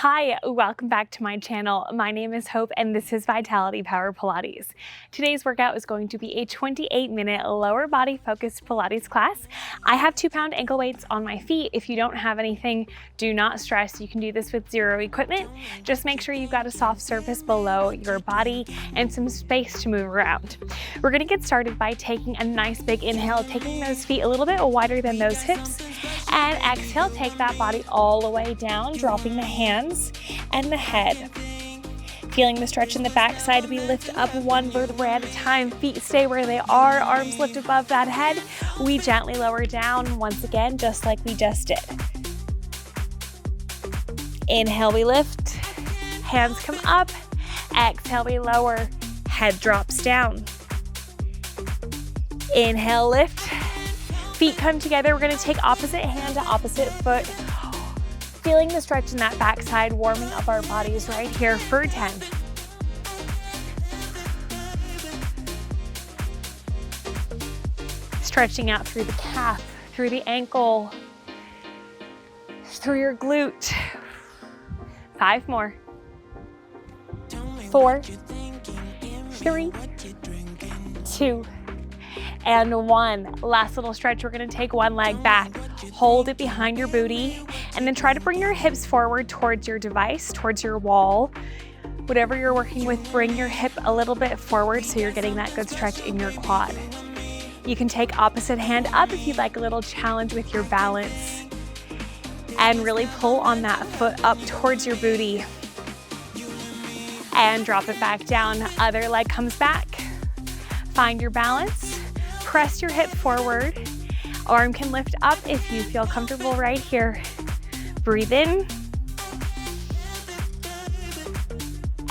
Hi, welcome back to my channel. My name is Hope and this is Vitality Power Pilates. Today's workout is going to be a 28-minute lower body focused Pilates class. I have 2-pound ankle weights on my feet. If you don't have anything, do not stress. You can do this with zero equipment. Just make sure you've got a soft surface below your body and some space to move around. We're going to get started by taking a nice big inhale, taking those feet a little bit wider than those hips, and exhale, take that body all the way down, dropping the hands and the head. Feeling the stretch in the back side, we lift up one vertebrae at a time. Feet stay where they are, arms lift above that head. We gently lower down once again, just like we just did. Inhale, we lift, hands come up. Exhale, we lower, head drops down. Inhale, lift, feet come together. We're gonna take opposite hand to opposite foot. Feeling the stretch in that backside, warming up our bodies right here for 10. Stretching out through the calf, through the ankle, through your glute. 5 more. 4, 3, 2, and 1. Last little stretch, we're gonna take one leg back. Hold it behind your booty, and then try to bring your hips forward towards your device, towards your wall. Whatever you're working with, bring your hip a little bit forward so you're getting that good stretch in your quad. You can take opposite hand up if you'd like a little challenge with your balance. And really pull on that foot up towards your booty. And drop it back down. Other leg comes back. Find your balance. Press your hip forward. Arm can lift up if you feel comfortable right here. Breathe in.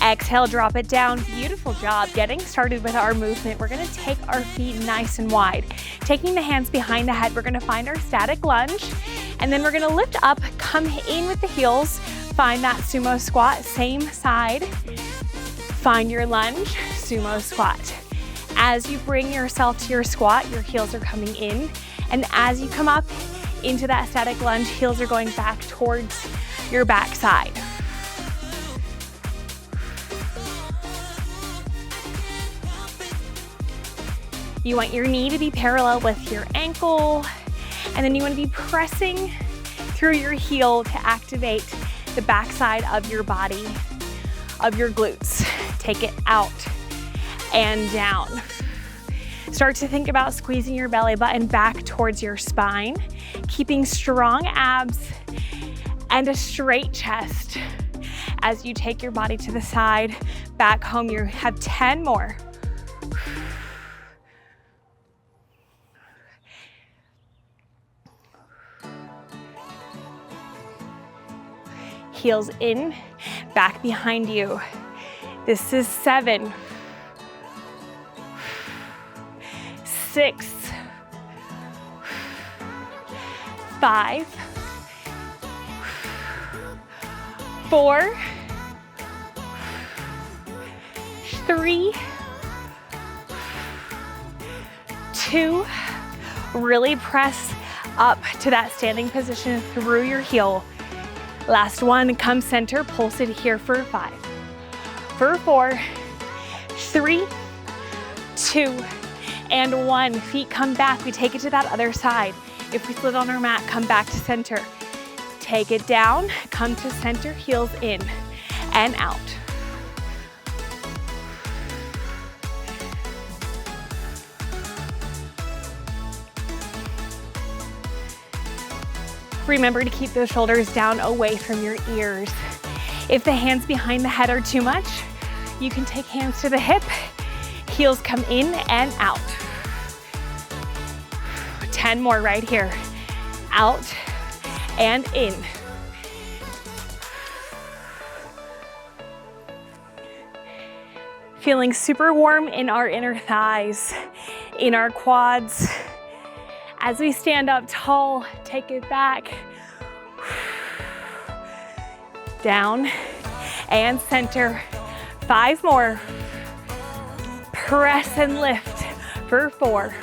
Exhale, drop it down. Beautiful job. Getting started with our movement. We're gonna take our feet nice and wide. Taking the hands behind the head, we're gonna find our static lunge, and then we're gonna lift up, come in with the heels, find that sumo squat, same side. Find your lunge, sumo squat. As you bring yourself to your squat, your heels are coming in, and as you come up into that static lunge, heels are going back towards your backside. You want your knee to be parallel with your ankle, and then you want to be pressing through your heel to activate the backside of your body, of your glutes. Take it out and down. Start to think about squeezing your belly button back towards your spine, keeping strong abs and a straight chest. As you take your body to the side, back home, you have 10 more. Heels in, back behind you. This is 7, 6, 5, 4, 3, 2. Really press up to that standing position through your heel. Last one, come center, pulse it here for 5, for 4, 3, 2, and 1. Feet come back, we take it to that other side. If we slid on our mat, come back to center. Take it down, come to center, heels in and out. Remember to keep those shoulders down away from your ears. If the hands behind the head are too much, you can take hands to the hip, heels come in and out. 10 more right here. Out and in. Feeling super warm in our inner thighs, in our quads. As we stand up tall, take it back. Down and center. 5 more. Press and lift for 4,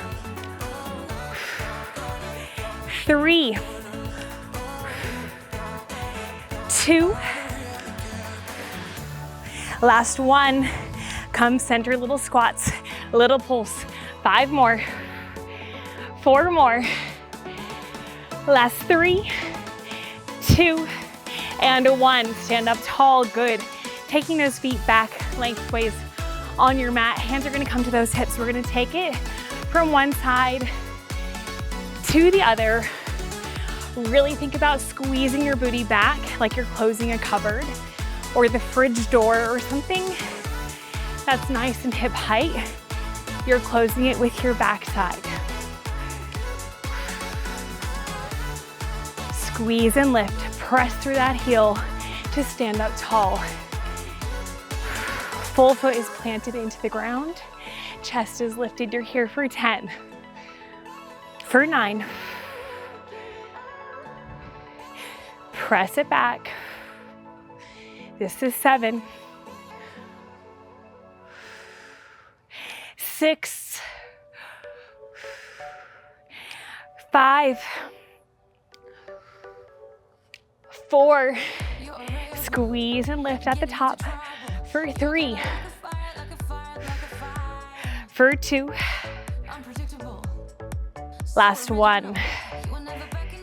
3, 2, Last one. Come center, little squats, little pulse. 5 more. 4 more. Last 3, 2, and 1. Stand up tall, good. Taking those feet back lengthways on your mat. Hands are gonna come to those hips. We're gonna take it from one side to the other. Really think about squeezing your booty back like you're closing a cupboard or the fridge door or something that's nice and hip height. You're closing it with your backside. Squeeze and lift. Press through that heel to stand up tall. Full foot is planted into the ground. Chest is lifted. You're here for 10. For 9. Press it back. This is 7. 6. 5. 4. Squeeze and lift at the top. For 3. For 2. Last 1.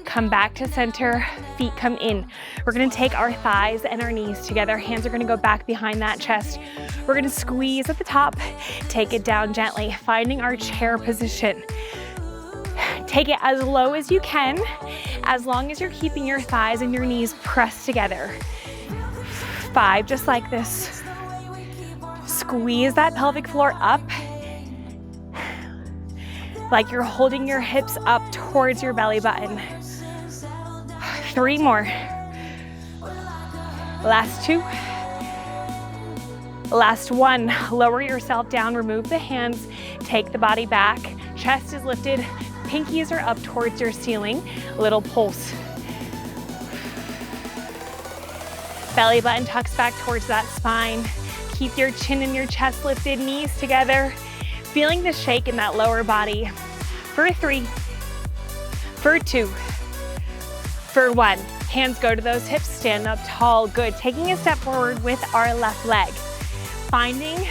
Come back to center, feet come in. We're gonna take our thighs and our knees together. Hands are gonna go back behind that chest. We're gonna squeeze at the top, take it down gently, finding our chair position. Take it as low as you can, as long as you're keeping your thighs and your knees pressed together. 5, just like this. Squeeze that pelvic floor up, like you're holding your hips up towards your belly button. 3 more. Last 2. Last 1. Lower yourself down, remove the hands, take the body back. Chest is lifted, pinkies are up towards your ceiling. Little pulse. Belly button tucks back towards that spine. Keep your chin and your chest lifted, knees together. Feeling the shake in that lower body. For 3. For 2. For 1, hands go to those hips, stand up tall, good. Taking a step forward with our left leg. Finding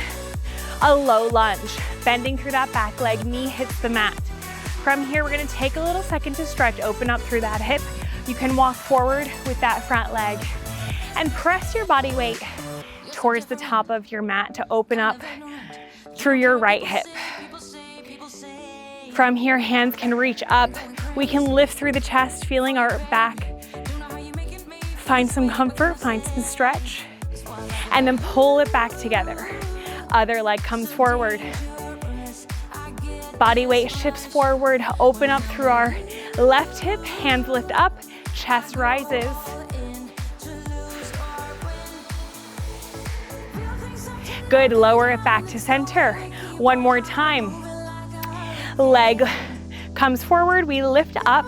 a low lunge, bending through that back leg, knee hits the mat. From here, we're gonna take a little second to stretch, open up through that hip. You can walk forward with that front leg and press your body weight towards the top of your mat to open up through your right hip. From here, hands can reach up. We can lift through the chest, feeling our back. Find some comfort, find some stretch, and then pull it back together. Other leg comes forward. Body weight shifts forward, open up through our left hip, hands lift up, chest rises. Good, lower it back to center. One more time. Leg comes forward, we lift up.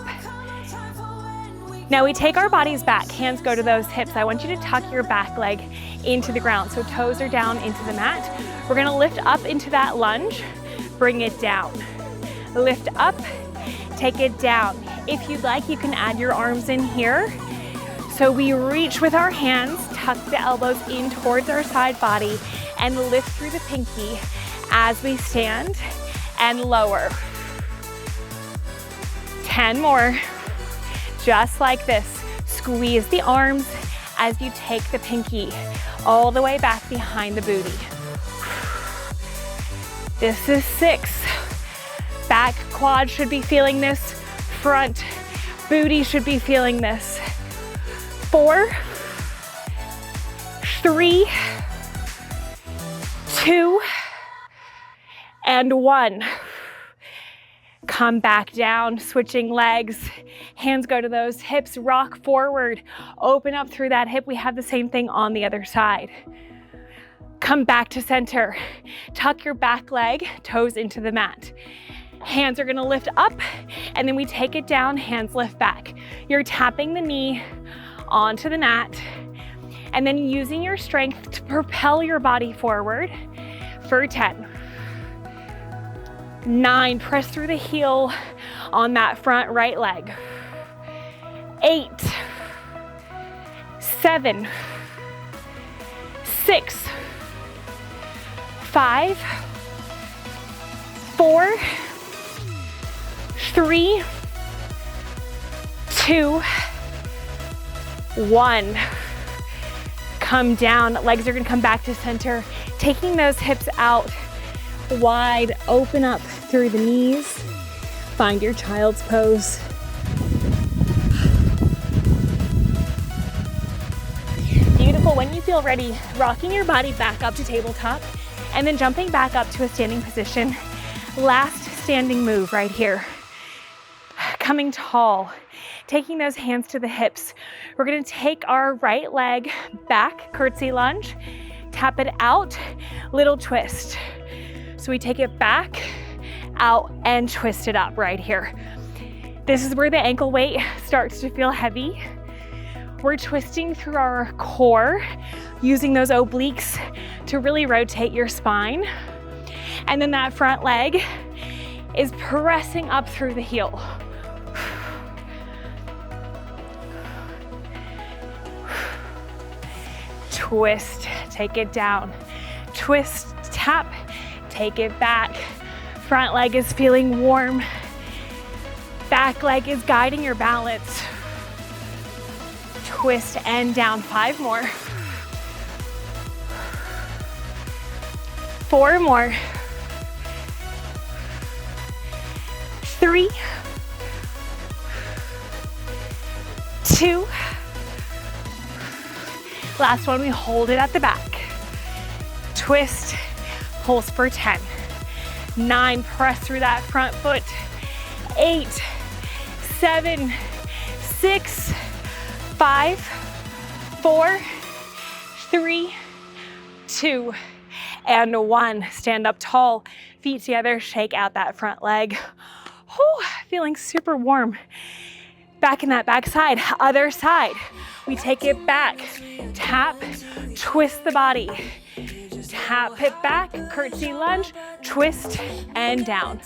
Now we take our bodies back, hands go to those hips. I want you to tuck your back leg into the ground, so toes are down into the mat. We're gonna lift up into that lunge, bring it down. Lift up, take it down. If you'd like, you can add your arms in here. So we reach with our hands, tuck the elbows in towards our side body, and lift through the pinky as we stand and lower. 10 more. Just like this. Squeeze the arms as you take the pinky all the way back behind the booty. This is 6. Back quad should be feeling this. Front booty should be feeling this. 4, 3, 2, and 1. Come back down, switching legs. Hands go to those hips, rock forward. Open up through that hip. We have the same thing on the other side. Come back to center. Tuck your back leg, toes into the mat. Hands are gonna lift up, and then we take it down, hands lift back. You're tapping the knee onto the mat, and then using your strength to propel your body forward for 10. 9, press through the heel on that front right leg. 8, 7, 6, 5, 4, 3, 2, 1. Come down, legs are gonna come back to center, taking those hips out wide, open up through the knees. Find your child's pose. Beautiful. When you feel ready, rocking your body back up to tabletop and then jumping back up to a standing position. Last standing move right here. Coming tall, taking those hands to the hips. We're gonna take our right leg back, curtsy lunge, tap it out, little twist. So we take it back, out, and twist it up right here. This is where the ankle weight starts to feel heavy. We're twisting through our core, using those obliques to really rotate your spine. And then that front leg is pressing up through the heel. Twist, take it down. Twist, tap, take it back. Front leg is feeling warm. Back leg is guiding your balance. Twist and down. 5 more. 4 more. 3, 2. Last one, we hold it at the back. Twist, pulse for 10. 9, press through that front foot. 8, 7, 6, 5, 4, 3, 2, and 1. Stand up tall, feet together, shake out that front leg. Whew, feeling super warm. Back in that back side, other side. We take it back, tap, twist the body. Tap it back, curtsy lunge, twist, and down.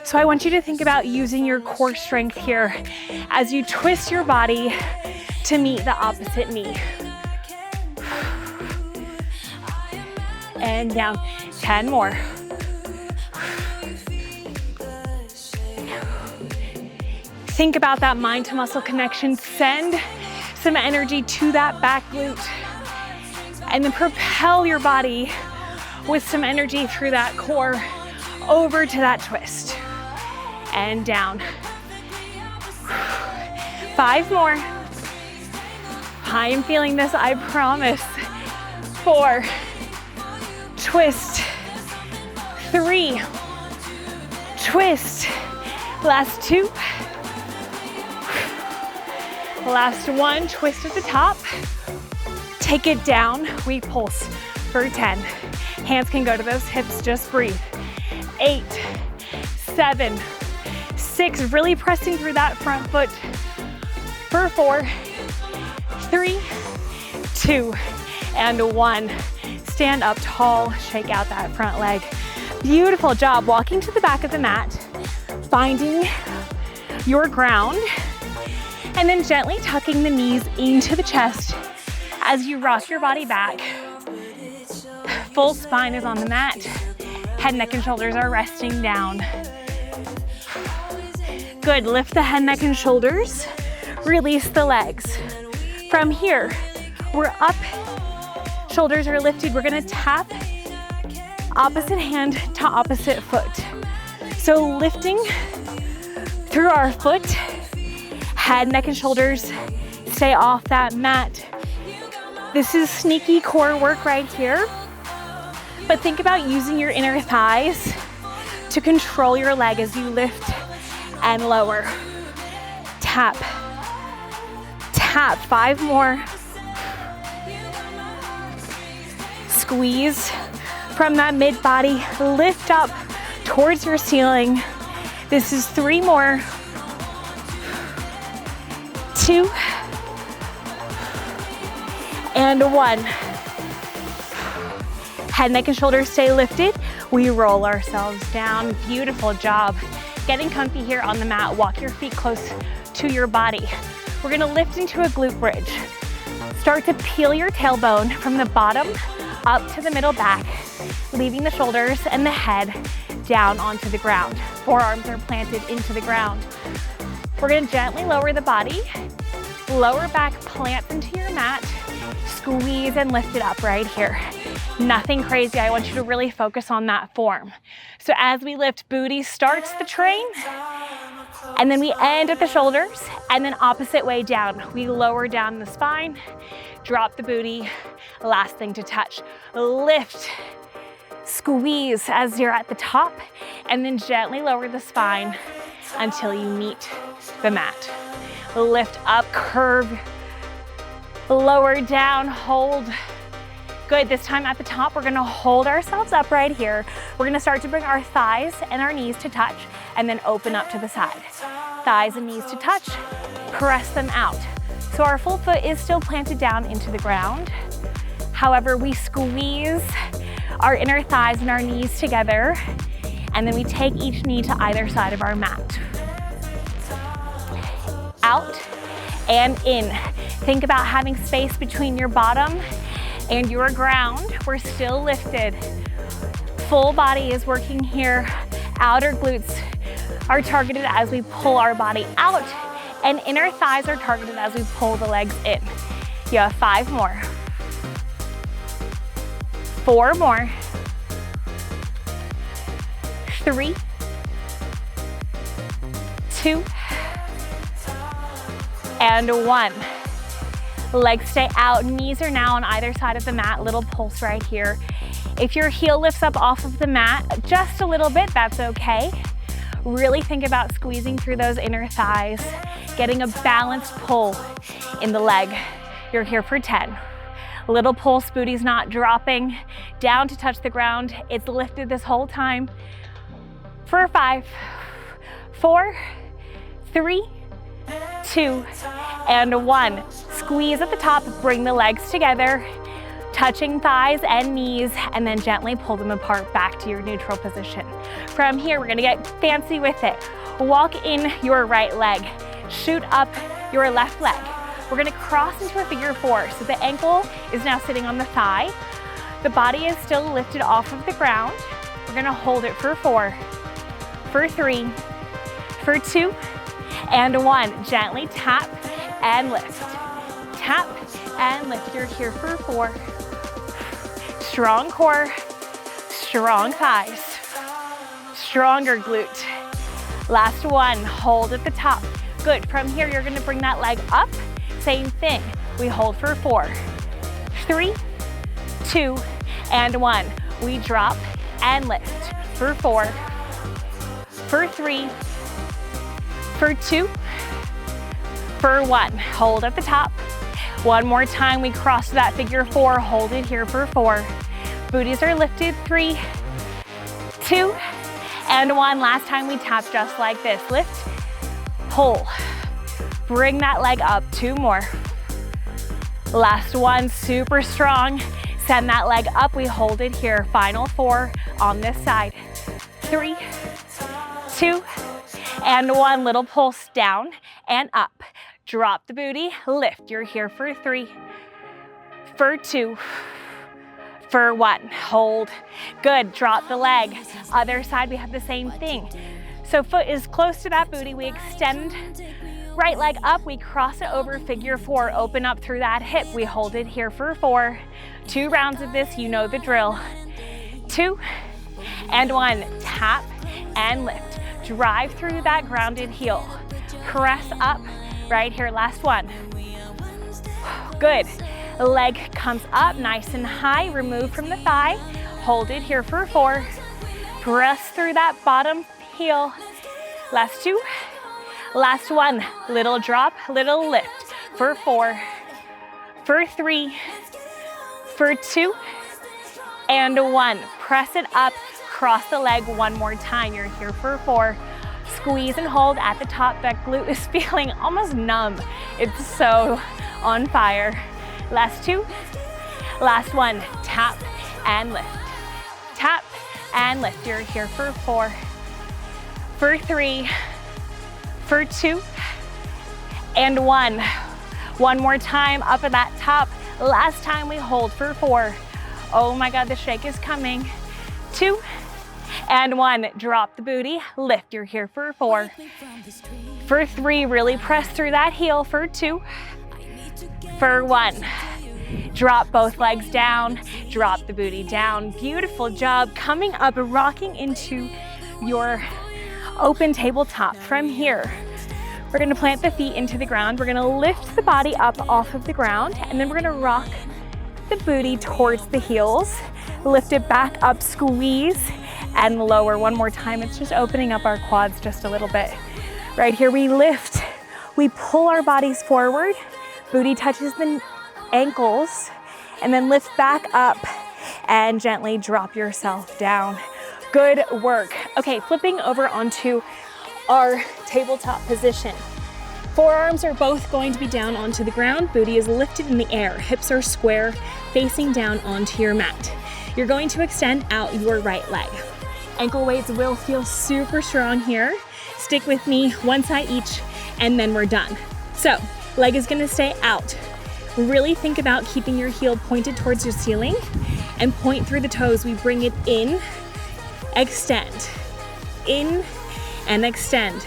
So I want you to think about using your core strength here as you twist your body to meet the opposite knee. And down. 10 more. Think about that mind to muscle connection. Send some energy to that back glute. And then propel your body with some energy through that core over to that twist. And down. 5 more. I am feeling this, I promise. 4. Twist. 3. Twist. Last 2. Last 1, twist at the top. Take it down, we pulse for 10. Hands can go to those hips, just breathe. 8, 7, 6, really pressing through that front foot. For 4, 3, 2, and 1. Stand up tall, shake out that front leg. Beautiful job, walking to the back of the mat, finding your ground, and then gently tucking the knees into the chest as you rock your body back. Full spine is on the mat. Head, neck, and shoulders are resting down. Good, lift the head, neck, and shoulders. Release the legs. From here, we're up, shoulders are lifted. We're gonna tap opposite hand to opposite foot. So lifting through our foot, head, neck, and shoulders stay off that mat. This is sneaky core work right here, but think about using your inner thighs to control your leg as you lift and lower. Tap, tap. 5 more. Squeeze from that mid body, lift up towards your ceiling. This is 3 more. 2, and 1. Head, neck, and shoulders stay lifted. We roll ourselves down. Beautiful job. Getting comfy here on the mat. Walk your feet close to your body. We're gonna lift into a glute bridge. Start to peel your tailbone from the bottom up to the middle back, leaving the shoulders and the head down onto the ground. Forearms are planted into the ground. We're gonna gently lower the body, lower back plants into your mat, squeeze and lift it up right here. Nothing crazy, I want you to really focus on that form. So as we lift, booty starts the train, and then we end at the shoulders, and then opposite way down. We lower down the spine, drop the booty, last thing to touch. Lift, squeeze as you're at the top, and then gently lower the spine until you meet the mat. Lift up, curve, lower down, hold. Good, this time at the top, we're gonna hold ourselves up right here. We're gonna start to bring our thighs and our knees to touch, and then open up to the side. Thighs and knees to touch, press them out. So our full foot is still planted down into the ground. However, we squeeze our inner thighs and our knees together, and then we take each knee to either side of our mat. Out and in. Think about having space between your bottom and your ground. We're still lifted. Full body is working here. Outer glutes are targeted as we pull our body out, and inner thighs are targeted as we pull the legs in. You have 5 more. 4 more. 3, 2, and 1. Legs stay out, knees are now on either side of the mat, little pulse right here. If your heel lifts up off of the mat just a little bit, that's okay. Really think about squeezing through those inner thighs, getting a balanced pull in the leg. You're here for 10. Little pulse, booty's not dropping down to touch the ground. It's lifted this whole time. For 5, 4, 3, 2, and 1. Squeeze at the top, bring the legs together, touching thighs and knees, and then gently pull them apart back to your neutral position. From here, we're gonna get fancy with it. Walk in your right leg, shoot up your left leg. We're gonna cross into a figure 4. So the ankle is now sitting on the thigh. The body is still lifted off of the ground. We're gonna hold it for 4, for 3, for 2, and 1. Gently tap and lift. Tap and lift. You're here for 4. Strong core, strong thighs, stronger glute. Last one, hold at the top. Good, from here you're gonna bring that leg up. Same thing, we hold for 4, 3, 2, and 1. We drop and lift for 4, for 3, for 2, for 1. Hold at the top. One more time, we cross to that figure 4, hold it here for 4. Booties are lifted, 3, 2, and 1. Last time we tap just like this. Lift, pull, bring that leg up, 2 more. Last one, super strong. Send that leg up, we hold it here. Final 4 on this side. 3, 2, and 1. Little pulse down and up. Drop the booty, lift. You're here for 3, for 2, for 1. Hold. Good, drop the leg. Other side, we have the same thing. So foot is close to that booty, we extend right leg up, we cross it over figure 4, open up through that hip. We hold it here for 4. 2 rounds of this, you know the drill. 2, and 1. Tap and lift. Drive through that grounded heel. Press up right here, last one. Good. Leg comes up nice and high, remove from the thigh. Hold it here for 4. Press through that bottom heel. Last 2. Last one. Little drop, little lift for 4, for 3, for 2, and 1. Press it up, cross the leg one more time. You're here for 4. Squeeze and hold at the top. That glute is feeling almost numb. It's so on fire. Last 2. Last one. Tap and lift. Tap and lift. You're here for 4, for 3, for 2, and 1. One more time up at that top. Last time we hold for 4. Oh my God, the shake is coming. 2 and 1, drop the booty, lift. You're here for 4. For 3, really press through that heel. For 2, for 1. Drop both legs down, drop the booty down. Beautiful job. Coming up, rocking into your open tabletop. From here, we're gonna plant the feet into the ground. We're gonna lift the body up off of the ground, and then we're gonna rock the booty towards the heels. Lift it back up, squeeze, and lower. One more time. It's just opening up our quads just a little bit. Right here, we lift. We pull our bodies forward. Booty touches the ankles, and then lift back up and gently drop yourself down. Good work. Okay, flipping over onto our tabletop position. Forearms are both going to be down onto the ground. Booty is lifted in the air. Hips are square, facing down onto your mat. You're going to extend out your right leg. Ankle weights will feel super strong here. Stick with me, one side each, and then we're done. So, leg is gonna stay out. Really think about keeping your heel pointed towards your ceiling and point through the toes. We bring it in, extend, in and extend.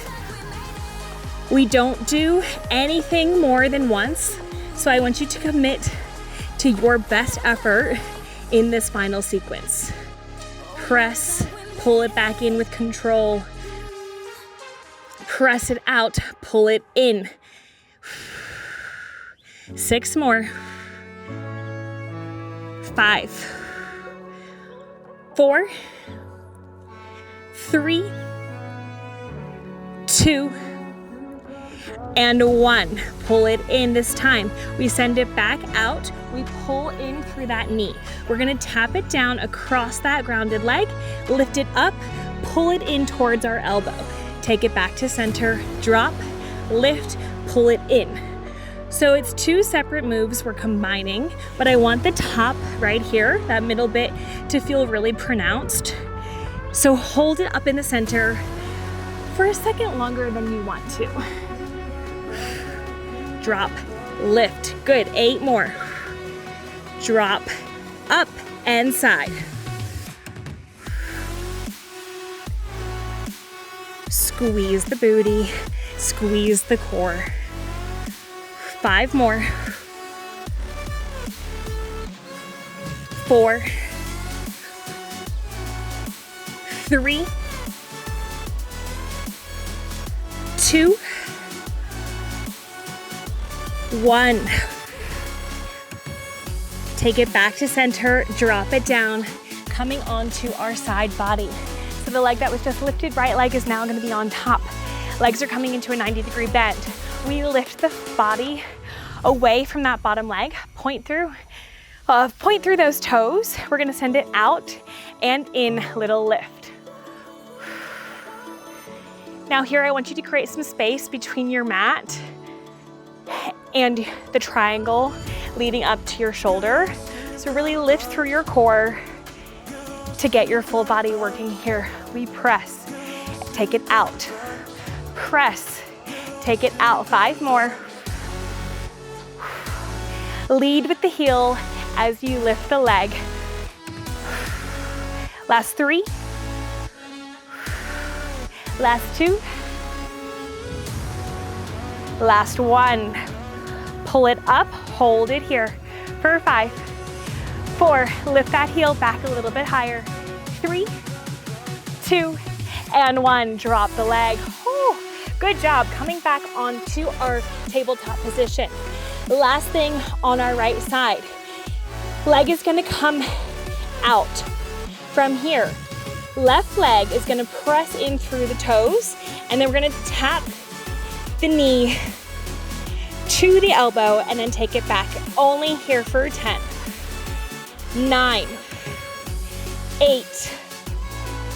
We don't do anything more than once, so I want you to commit to your best effort in this final sequence. Press, pull it back in with control. Press it out, pull it in. 6 more. 5, 4, 3, 2, and 1. Pull it in this time. We send it back out. We pull in through that knee. We're gonna tap it down across that grounded leg, lift it up, pull it in towards our elbow. Take it back to center, drop, lift, pull it in. So it's 2 separate moves we're combining, but I want the top right here, that middle bit, to feel really pronounced. So hold it up in the center for a second longer than you want to. Drop, lift, good, 8 more. Drop, up, and side. Squeeze the booty, squeeze the core. 5 more. 4, 3, 2, 1. Take it back to center, drop it down, coming onto our side body. So the leg that was just lifted, right leg, is now gonna be on top. Legs are coming into a 90-degree bend. We lift the body away from that bottom leg, point through those toes. We're gonna send it out and in, little lift. Now here, I want you to create some space between your mat and the triangle leading up to your shoulder. So really lift through your core to get your full body working here. We press, take it out. Press, take it out. 5 more. Lead with the heel as you lift the leg. Last 3. Last 2. Last 1. Pull it up, hold it here for 5, 4, lift that heel back a little bit higher. 3, 2, and 1, drop the leg. Oh, good job. Coming back onto our tabletop position. Last thing on our right side. Leg is gonna come out. From here, left leg is gonna press in through the toes, and then we're gonna tap the knee to the elbow and then take it back. Only here for 10, 9, 8,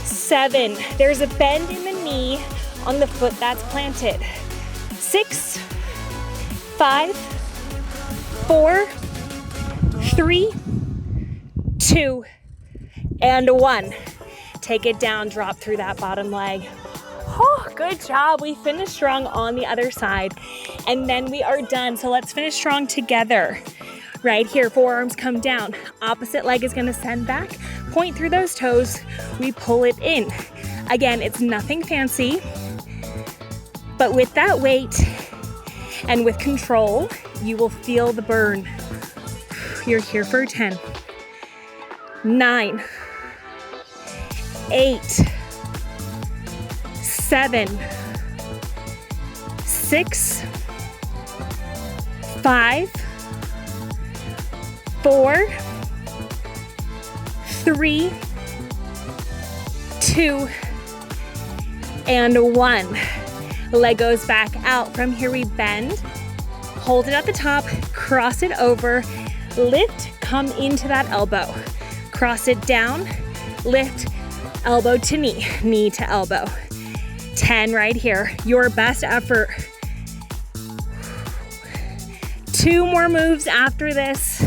7. There's a bend in the knee on the foot that's planted. 6, 5, 4, 3, 2, and 1. Take it down, drop through that bottom leg. Oh, good job. We finished strong on the other side, and then we are done. So let's finish strong together. Right here, forearms come down. Opposite leg is gonna send back. Point through those toes. We pull it in. Again, it's nothing fancy, but with that weight and with control, you will feel the burn. You're here for 10, 9, 8, 7, 6, 5, 4, 3, 2, and 1. Leg goes back out. From here we bend, hold it at the top, cross it over, lift, come into that elbow. Cross it down, lift, elbow to knee, knee to elbow. 10 right here, your best effort. 2 more moves after this.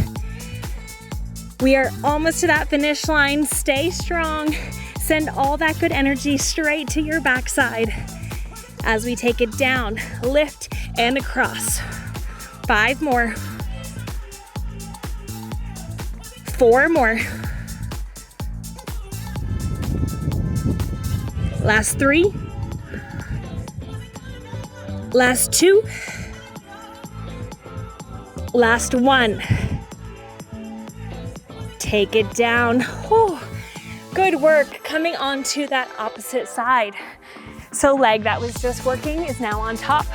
We are almost to that finish line. Stay strong. Send all that good energy straight to your backside. As we take it down, lift and across. 5 more. 4 more. Last 3. Last 2. Last 1. Take it down. Oh, good work. Coming onto that opposite side. So leg that was just working is now on top.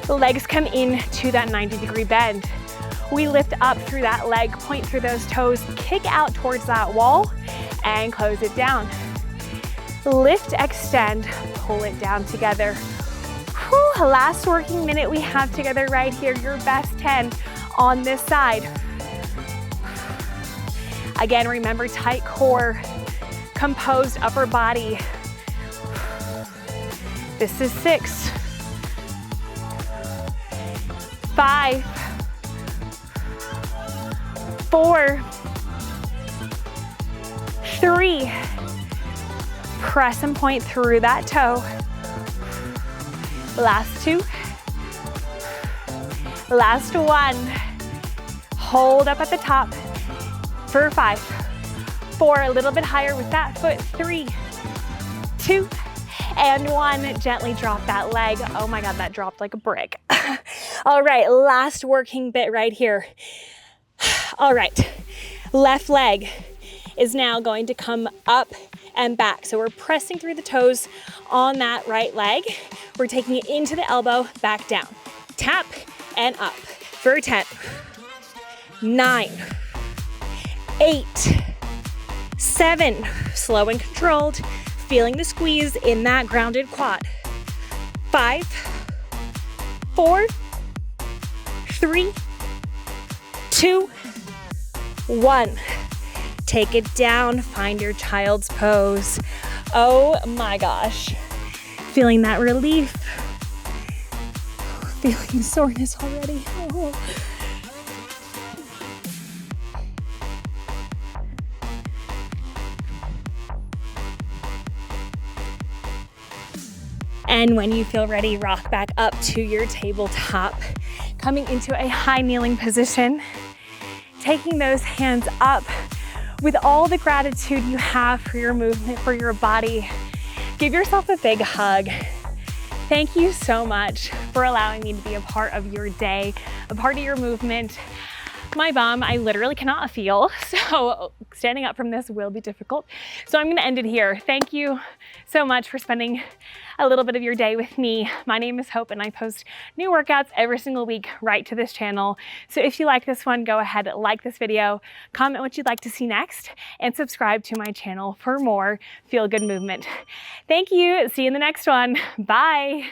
The legs come in to that 90-degree bend. We lift up through that leg, point through those toes, kick out towards that wall, and close it down. Lift, extend, pull it down together. Whew, last working minute we have together right here, your best 10 on this side. Again, remember tight core, composed upper body. This is 6, 5, 4, 3, press and point through that toe. Last 2, last 1. Hold up at the top for 5, 4, a little bit higher with that foot. 3, 2, and 1. Gently drop that leg. Oh my God, that dropped like a brick. All right, last working bit right here. All right, left leg is now going to come up and back. So we're pressing through the toes on that right leg. We're taking it into the elbow, back down. Tap and up for 10, 9, 8, 7, slow and controlled, feeling the squeeze in that grounded quad. 5, 4, 3, 2, 1. Take it down, find your child's pose. Oh my gosh. Feeling that relief. Feeling the soreness already. Oh. And when you feel ready, rock back up to your tabletop, coming into a high kneeling position, taking those hands up with all the gratitude you have for your movement, for your body. Give yourself a big hug. Thank you so much for allowing me to be a part of your day, a part of your movement. My bum, I literally cannot feel, so standing up from this will be difficult. So I'm gonna end it here. Thank you so much for spending a little bit of your day with me. My name is Hope and I post new workouts every single week right to this channel. So if you like this one, go ahead, like this video, comment what you'd like to see next, and subscribe to my channel for more feel-good movement. Thank you, see you in the next one. Bye.